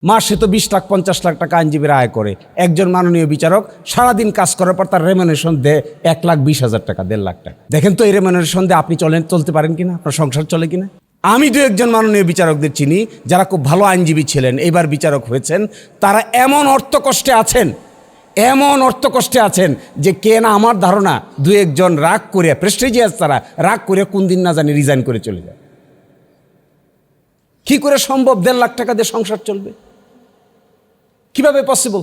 মাসে তো 20 লাখ 50 লাখ টাকা আইনজীবীরা আয় করে। একজন মাননীয় বিচারক সারাদিন কাজ করার পর তার রেমুনারেশন দেয় 1,20,000 টাকা, 1.5 লাখ টাকা। দেখেন তো এই রেমুনারেশন দিয়ে আপনি চলতে পারেন কিনা, আপনার সংসার চলে কিনা। আমি দু একজন মাননীয় বিচারকদের চিনি যারা খুব ভালো আইনজীবী ছিলেন, এবার বিচারক হয়েছেন। তারা এমন অর্থ কষ্টে আছেন যে কে না, আমার ধারণা দু একজন রাগ করে, প্রেস্টিজিয়াস তারা রাগ করে কোন দিন না জানি রিজাইন করে চলে যায়। কি করে সম্ভব 1.5 লাখ টাকা দিয়ে সংসার চলবে? কিভাবে পসিবল?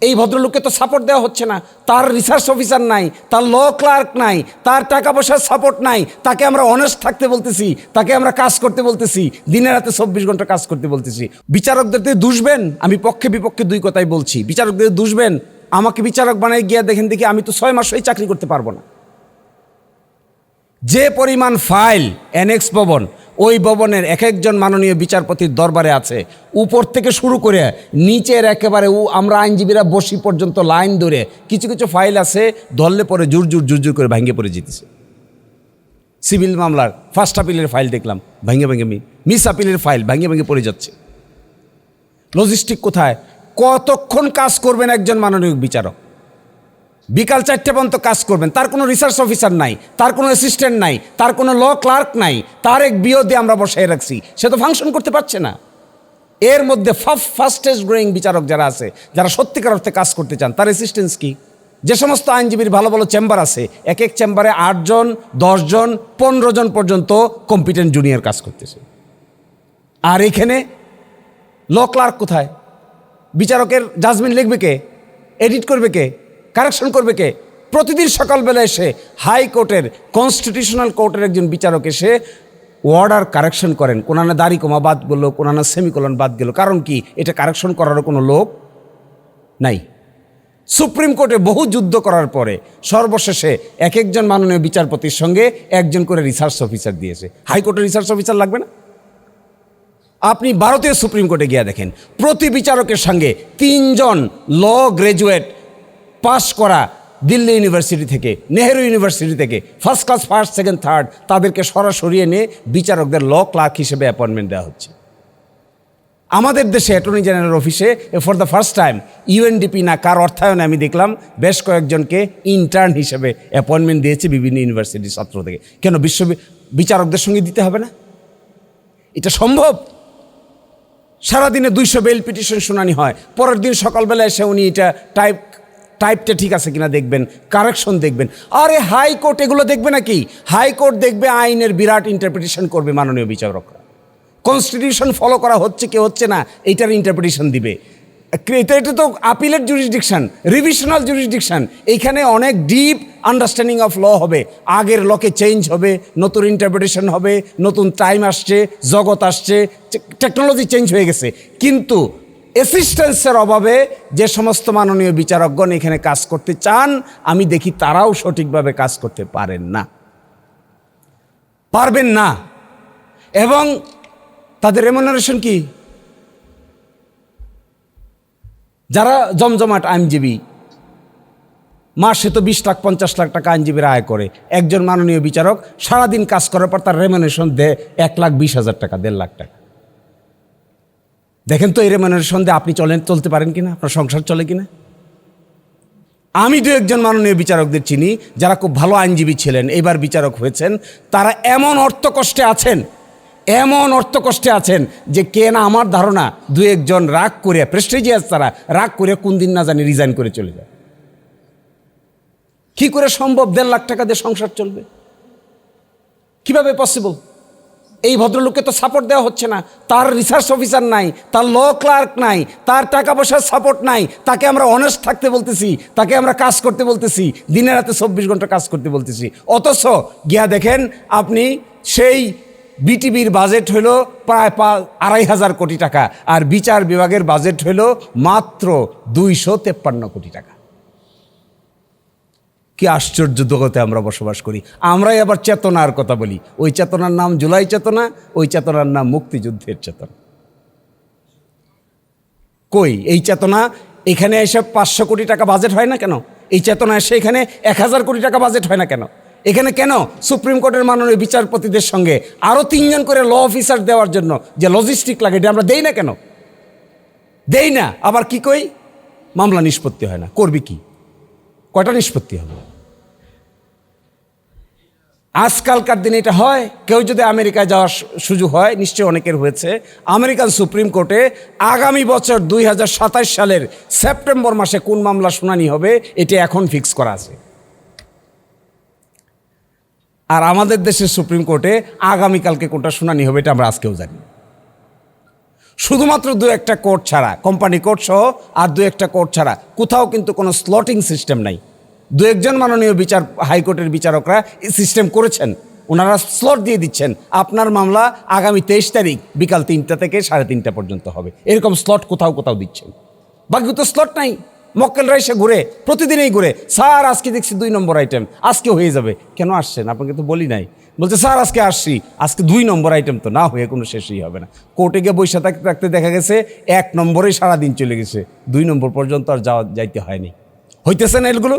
এই ভদ্রলোককে তো সাপোর্ট দেওয়া হচ্ছে না। তার রিসার্চ অফিসার নাই, তার ল ক্লার্ক নাই, তার টাকা পয়সার সাপোর্ট নাই। তাকে আমরা অনেস্ট থাকতে বলতেছি, তাকে আমরা কাজ করতে বলতেছি, দিনে রাতে 24 ঘন্টা কাজ করতে বলতেছি। বিচারকদের দুষবেন, আমি পক্ষে বিপক্ষে দুই কথাই বলছি। বিচারকদের দুষবেন, আমাকে বিচারক বানাই গিয়া দেখেন দেখি আমি তো 6 মাসই চাকরি করতে পারবো না। যে পরিমাণ ফাইল অ্যানেক্স ভবন, ওই ভবনের এক একজন মাননীয় বিচারপতির দরবারে আছে, উপর থেকে শুরু করে নিচের একেবারে আমরা আইনজীবীরা বসি পর্যন্ত লাইন ধরে কিছু কিছু ফাইল আছে, ধরলে পরে জোর করে ভাঙে পড়ে যেতেছে। সিভিল মামলার ফার্স্ট আপিলের ফাইল দেখলাম ভাঙে মিস আপিলের ফাইল ভাঙে পড়ে যাচ্ছে। লজিস্টিক কোথায়? কতক্ষণ কাজ করবেন একজন মাননীয় বিচারক? বিকাল 4টে পর্যন্ত কাজ করবেন। তার কোনো রিসার্চ অফিসার নাই, তার কোনো অ্যাসিস্ট্যান্ট নাই, তার কোনো ল ক্লার্ক নাই, তার এক বিও দিয়ে আমরা বসাই রাখছি, সে তো ফাংশন করতে পারছে না। এর মধ্যে ফাস্টেস্ট গ্রোয়িং বিচারক যারা আছে, যারা সত্যিকার অর্থে কাজ করতে চান, তার অ্যাসিস্ট্যান্স কি? যে সমস্ত আইনজীবীর ভালো ভালো চেম্বার আছে, এক এক চেম্বারে 8 জন 10 জন 15 জন পর্যন্ত কম্পিটেন্ট জুনিয়র কাজ করতেছে। আর এখানে ল ক্লার্ক কোথায়? বিচারকের জাজমেন্ট লিখবে কে? এডিট করবে কে? কারেকশন করবে কে? প্রতিদিন সকালবেলা এসে হাইকোর্টের কনস্টিটিউশনাল কোর্টের একজন বিচারক এসে অর্ডার কারেকশন করেন। কোনানা দাড়ি কমা বাদ গেল, কোনানা সেমিকোলন বাদ গেল। কারণ কি? এটা কারেকশন করারও কোনো লোক নাই। সুপ্রিম কোর্টে বহু যুদ্ধ করার পরে সর্বশেষে এক একজন মাননীয় বিচারপতির সঙ্গে একজন করে রিসার্চ অফিসার দিয়েছে। হাইকোর্টের রিসার্চ অফিসার লাগবে না? আপনি ভারতীয় সুপ্রিম কোর্টে গিয়ে দেখেন, প্রতি বিচারকের সঙ্গে 3 জন ল গ্র্যাজুয়েট পাস করা দিল্লি ইউনিভার্সিটি থেকে, নেহেরু ইউনিভার্সিটি থেকে, first class, first, second, third, তাদেরকে সরাসরি এনে বিচারকদের ল ক্লার্ক হিসেবে অ্যাপয়েন্টমেন্ট দেওয়া হচ্ছে। আমাদের দেশে অ্যাটর্নি জেনারেল অফিসে for the first time UNDP না কার অর্থায়নে আমি দেখলাম বেশ কয়েকজনকে ইন্টার্ন হিসেবে অ্যাপয়েন্টমেন্ট দিয়েছে বিভিন্ন ইউনিভার্সিটির ছাত্র থেকে। কেন বিচারকদের সঙ্গে দিতে হবে না? এটা সম্ভব? সারাদিনে 200 বেল পিটিশন শুনানি হয়, পরের দিন সকালবেলা এসে উনি এটা টাইপটা ঠিক আছে কিনা দেখবেন, কারেকশন দেখবেন। আরে হাইকোর্ট এগুলো দেখবে নাকি? হাইকোর্ট দেখবে আইনের বিরাট ইন্টারপ্রিটেশন করবে মাননীয় বিচারকরা। কনস্টিটিউশন ফলো করা হচ্ছে কি হচ্ছে না এইটার ইন্টারপ্রিটেশন দিবে। এটা তো আপিলের জুরিসডিকশন, রিভিশনাল জুরিসডিকশন। এইখানে অনেক ডিপ আন্ডারস্ট্যান্ডিং অফ ল হবে। আগের লকে চেঞ্জ হবে, নতুন ইন্টারপ্রিটেশন হবে, নতুন টাইম আসছে, জগৎ আসছে, টেকনোলজি চেঞ্জ হয়ে গেছে। কিন্তু অ্যাসিস্ট্যান্সের অভাবে যে সমস্ত মাননীয় বিচারকগণ এখানে কাজ করতে চান, আমি দেখি তারাও সঠিকভাবে কাজ করতে পারবেন না। এবং তাদের রেমুনারেশন কি? যারা জমজমাট আইনজীবী, মাসে তো 20 লাখ 50 লাখ টাকা আইনজীবীরা আয় করে। একজন মাননীয় বিচারক সারাদিন কাজ করার পর তার রেমুনারেশন দেয় 1,20,000 টাকা, 1.5 লাখ টাকা। দেখেন তো এই রেমুনারেশন দিয়ে আপনি চলতে পারেন কিনা, আপনার সংসার চলে কিনা। আমি দু একজন মাননীয় বিচারকদের চিনি যারা খুব ভালো আইনজীবী ছিলেন, এবার বিচারক হয়েছেন। তারা এমন অর্থ কষ্টে আছেন যে কে না, আমার ধারণা দু একজন রাগ করে, প্রেস্টিজিয়াস তারা রাগ করে কোন দিন না জানি রিজাইন করে চলে যায়। কি করে সম্ভব 1.5 লাখ টাকা দিয়ে সংসার চলবে? কিভাবে পসিবল? এই ভদ্রলোককে তো সাপোর্ট দেওয়া হচ্ছে না। তার রিসার্চ অফিসার নাই, তার ল ক্লার্ক নাই, তার টাকা পয়সার সাপোর্ট নাই। তাকে আমরা অনেস্ট থাকতে বলতেছি, তাকে আমরা কাজ করতে বলতেছি, দিনে রাতে 24 ঘন্টা কাজ করতে বলতেছি। অথচ গিয়া দেখেন আপনি, সেই বিটিভির বাজেট হলো প্রায় 2,500 কোটি টাকা, আর বিচার বিভাগের বাজেট হলো মাত্র 253 কোটি টাকা। কি আশ্চর্য জগতে আমরা বসবাস করি। আমরাই আবার চেতনার কথা বলি। ওই চেতনার নাম জুলাই চেতনা, ওই চেতনার নাম মুক্তিযুদ্ধের চেতনা। কই এই চেতনা? এখানে এসে 500 কোটি টাকা বাজেট হয় না কেন? এই চেতনা এসে এখানে 1000 কোটি টাকা বাজেট হয় না কেন? এখানে কেন সুপ্রিম কোর্টের মাননীয় বিচারপতিদের সঙ্গে আরও 3 জন করে ল অফিসার দেওয়ার জন্য যে লজিস্টিক লাগে, এটা আমরা দেই না কেন? দেই না, আবার কি কই, মামলা নিষ্পত্তি হয় না। করবি কি? কয়টা নিষ্পত্তি হবে? আজকালকার দিনে এটা হয়। কেউ যদি আমেরিকায় যাওয়ার সুযোগ হয়, নিশ্চয়ই অনেকের হয়েছে, আমেরিকান সুপ্রিম কোর্টে আগামী বছর 2027 সালের সেপ্টেম্বর মাসে কোন মামলা শুনানি হবে এটা এখন ফিক্স করা আছে। আর আমাদের দেশের সুপ্রিম কোর্টে আগামীকালকে কোনটা শুনানি হবে এটা আমরা আজকেও জানি। শুধুমাত্র 2-1টা কোর্ট ছাড়া, কোম্পানি কোর্ট সহ আর 2-1টা কোর্ট ছাড়া কোথাও কিন্তু কোনো স্লটিং সিস্টেম নাই। 2-1জন মাননীয় হাইকোর্টের বিচারকরা এই সিস্টেম করেছেন, ওনারা স্লট দিয়ে দিচ্ছেন, আপনার মামলা আগামী 23 তারিখ বিকাল 3টা থেকে 3:30 পর্যন্ত হবে, এরকম স্লট কোথাও কোথাও দিচ্ছেন। বাকি তো স্লট নাই। মক্কেলরা এসে ঘুরে, প্রতিদিনই ঘুরে, স্যার আজকে দেখছি 2 নম্বর আইটেম, আজকে হয়ে যাবে। কেন আসছেন? আপনাকে তো বলি নাই। বলছে স্যার আজকে আসছি, আজকে 2 নম্বর আইটেম তো না হয়ে কোনো শেষই হবে না। কোর্টে গিয়ে বৈশা থাকতে থাকতে দেখা গেছে 1 নম্বরেই সারাদিন চলে গেছে, 2 নম্বর পর্যন্ত আর যাইতে হয়নি। হইতেছে না এগুলো?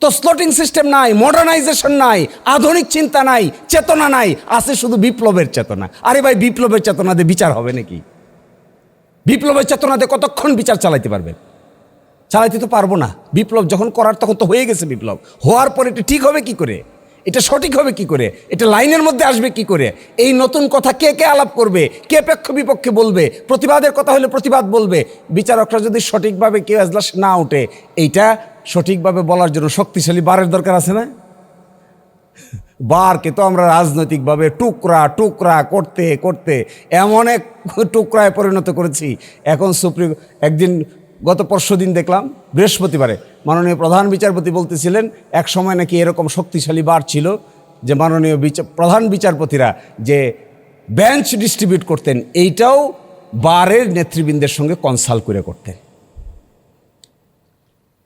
তো স্লটিং সিস্টেম নাই, মডার্নাইজেশন নাই, আধুনিক চিন্তা নাই, চেতনা নাই, আছে শুধু বিপ্লবের চেতনা। আরে ভাই, বিপ্লবের চেতনাতে বিচার হবে নাকি? বিপ্লবের চেতনাতে কতক্ষণ বিচার চালাইতে পারবেন? চালাইতে তো পারবো না। বিপ্লব যখন করার তখন তো হয়ে গেছে। বিপ্লব হওয়ার পর এটা ঠিক হবে কি করে? এটা সঠিক হবে কি করে? এটা লাইনের মধ্যে আসবে কি করে? এই নতুন কথা কে কে আলাপ করবে? কে পক্ষ বিপক্ষে বলবে? প্রতিবাদের কথা হলে প্রতিবাদ বলবে। বিচারকরা যদি সঠিকভাবে কেউ এজলাস না উঠে, এইটা সঠিকভাবে বলার জন্য শক্তিশালী বারের দরকার আছে না? বারকে তো আমরা রাজনৈতিকভাবে টুকরা টুকরা করতে করতে এমন এক টুকরায় পরিণত করেছি। এখন একদিন গত পরশুদিন দেখলাম, বৃহস্পতিবারে মাননীয় প্রধান বিচারপতি বলতেছিলেন এক সময় নাকি এরকম শক্তিশালী বার ছিল যে মাননীয় প্রধান বিচারপতিরা যে বেঞ্চ ডিস্ট্রিবিউট করতেন, এইটাও বারের নেতৃবৃন্দের সঙ্গে কনসাল্ট করে করতেন।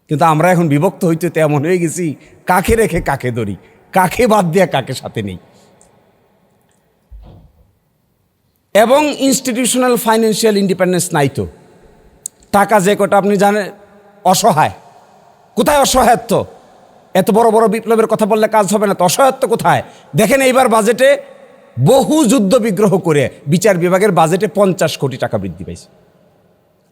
কিন্তু আমরা এখন বিভক্ত হইতে এমন হয়ে গেছি, কাকে রেখে কাকে ধরি, কাকে বাদ দিয়ে কাকে সাথে নেই। এবং ইনস্টিটিউশনাল ফাইন্যান্সিয়াল ইন্ডিপেন্ডেন্স নাই তো। টাকা যে কটা আপনি জানেন, অসহায়। কোথায় অসহায়ত্ব? এত বড় বড় বিপ্লবের কথা বললে কাজ হবে না তো। অসহায়ত্ব কোথায়? দেখেন এইবার বাজেটে বহু যুদ্ধ বিগ্রহ করে বিচার বিভাগের বাজেটে 50 কোটি টাকা বৃদ্ধি পাইছে।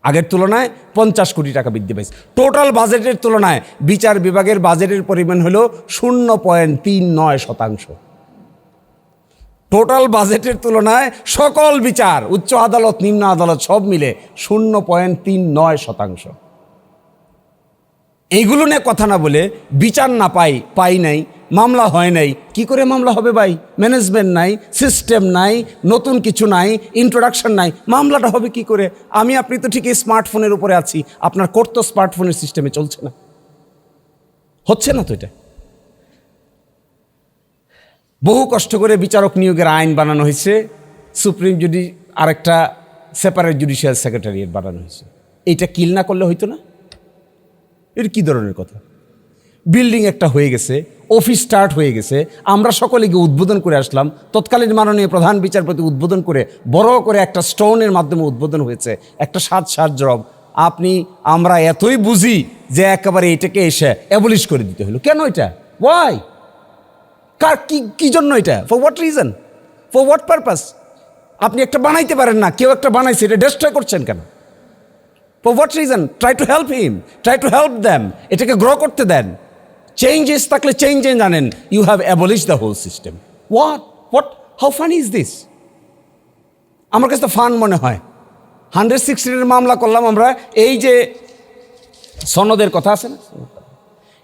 আগের তুলনায় 50 কোটি টাকা বৃদ্ধি পাইছে। টোটাল বাজেটের তুলনায় বিচার বিভাগের বাজেটের পরিমাণ হলো 0.39%। টোটাল বাজেটের তুলনায় সকল বিচার, উচ্চ আদালত, নিম্ন আদালত সব মিলে 0.39%। এইগুলো নিয়ে কথা না বলে বিচার না পাই নাই, মামলা হয় নাই। কি করে মামলা হবে ভাই? ম্যানেজমেন্ট নাই, সিস্টেম নাই, নতুন কিছু নাই, ইন্ট্রোডাকশন নাই, মামলাটা হবে কি করে? আপনি তো ঠিকই স্মার্টফোনের উপরে আছি, আপনার কোর্ট তো স্মার্টফোনের সিস্টেমে চলছে না, হচ্ছে না তো। এটা বহু কষ্ট করে বিচারক নিয়োগের আইন বানানো হয়েছে, সুপ্রিম আরেকটা সেপারেট জুডিশিয়াল সেক্রেটারিয়েট বানানো হয়েছে। এইটা কিল না করলে হইতো না? এর কি ধরনের কথা? বিল্ডিং একটা হয়ে গেছে, অফিস স্টার্ট হয়ে গেছে, আমরা সকলে গিয়ে উদ্বোধন করে আসলাম। তৎকালীন মাননীয় প্রধান বিচারপতি উদ্বোধন করে বড় করে একটা স্টোনের মাধ্যমে উদ্বোধন হয়েছে, একটা সাত জবাব। আমরা এতই বুঝি যে একেবারে এটাকে এসে অ্যাবলিশ করে দিতে হলো। কেন এটা? ওয়াই? কি জন্য এটা? For what reason? For what purpose? আপনি একটা বানাইতে পারেন না, কেউ একটা বানাইছে, এটা ডেস্ট্রয় করছেন কেন? For what reason? Try to help him, try to help them, এটাকে গ্রো করতে দেন। চেঞ্জেস থাকলে চেঞ্জ আনেন। You have abolish the whole system. What how fun is this? আমার কাছে তো ফান মনে হয়। 116 মামলা করলাম আমরা। এই যে সনদের কথা আছে না,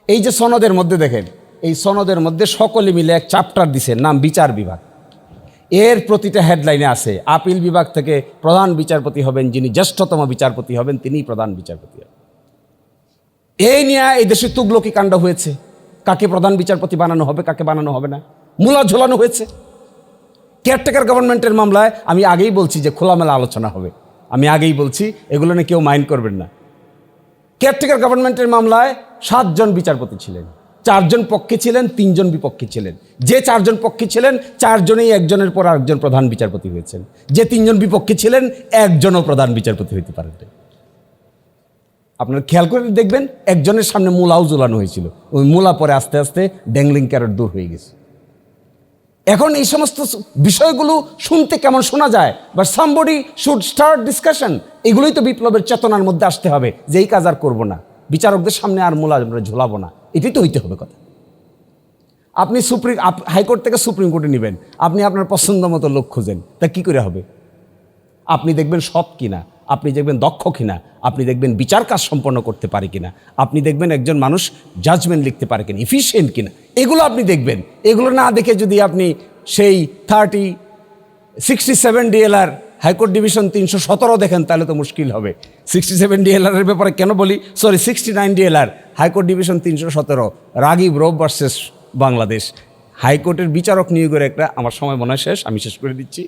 এই যে সনদের মধ্যে দেখেন, এই সনদের মধ্যে সকলে মিলে এক চ্যাপ্টার দিছে, নাম বিচার বিভাগ। এর প্রতিটা হেডলাইনে আছে আপিল বিভাগ থেকে প্রধান বিচারপতি হবেন যিনি জ্যেষ্ঠতম বিচারপতি হবেন, তিনিই প্রধান বিচারপতি হবেন। এই নিয়ে এই দেশে তুগলকি কাণ্ড হয়েছে। কাকে প্রধান বিচারপতি বানানো হবে, কাকে বানানো হবে না, মূলা ঝোলানো হয়েছে। কেয়ারটেকার গভর্নমেন্টের মামলায় আমি আগেই বলছি যে খোলামেলা আলোচনা হবে। আমি আগেই বলছি, এগুলো নিয়ে কেউ মাইন্ড করবেন না। কেয়ারটেকার গভর্নমেন্টের মামলায় 7 জন বিচারপতি ছিলেন, 4 জন পক্ষে ছিলেন, 3 জন বিপক্ষে ছিলেন। যে 4 জন পক্ষে ছিলেন, 4 জনেই একজনের পর আরেকজন প্রধান বিচারপতি হয়েছেন। যে 3 জন বিপক্ষে ছিলেন, একজনও প্রধান বিচারপতি হইতে পারেন। আপনারা খেয়াল করে দেখবেন, একজনের সামনে মূলাও ঝুলানো হয়েছিল, ওই মূলা পরে আস্তে আস্তে ড্যাংলিং ক্যারট দূর হয়ে গেছে। এখন এই সমস্ত বিষয়গুলো শুনতে কেমন শোনা যায়, but somebody should start discussion. এগুলোই তো বিপ্লবের চেতনার মধ্যে আসতে হবে, যে এই কাজ আর করবো না, বিচারকদের সামনে আর মূলা আমরা ঝোলাবো না, এটাই তো হইতে হবে কথা। আপনি হাইকোর্ট থেকে সুপ্রিম কোর্টে নেবেন, আপনি আপনার পছন্দ মতো লোক খুঁজেন, তা কী করে হবে? আপনি দেখবেন সৎ কিনা, আপনি দেখবেন দক্ষ কিনা, আপনি দেখবেন বিচার কাজ সম্পন্ন করতে পারে কিনা, আপনি দেখবেন একজন মানুষ জাজমেন্ট লিখতে পারে কিনা, এফিশিয়েন্ট কিনা, এগুলো আপনি দেখবেন। এগুলো না দেখে যদি আপনি সেই 67 ডিএলআর হাইকোর্ট ডিভিশন 317 দেখেন, তাহলে তো মুশকিল হবে। 67 ডিএলআরের ব্যাপারে কেন বলি, 69 ডিএলআর হাইকোর্ট ডিভিশন 317 রাগিব রব ভার্সেস বাংলাদেশ। হাইকোর্টের বিচারক নিয়োগের একটা, আমার সময় মনে হয় শেষ, আমি শেষ করে দিচ্ছি।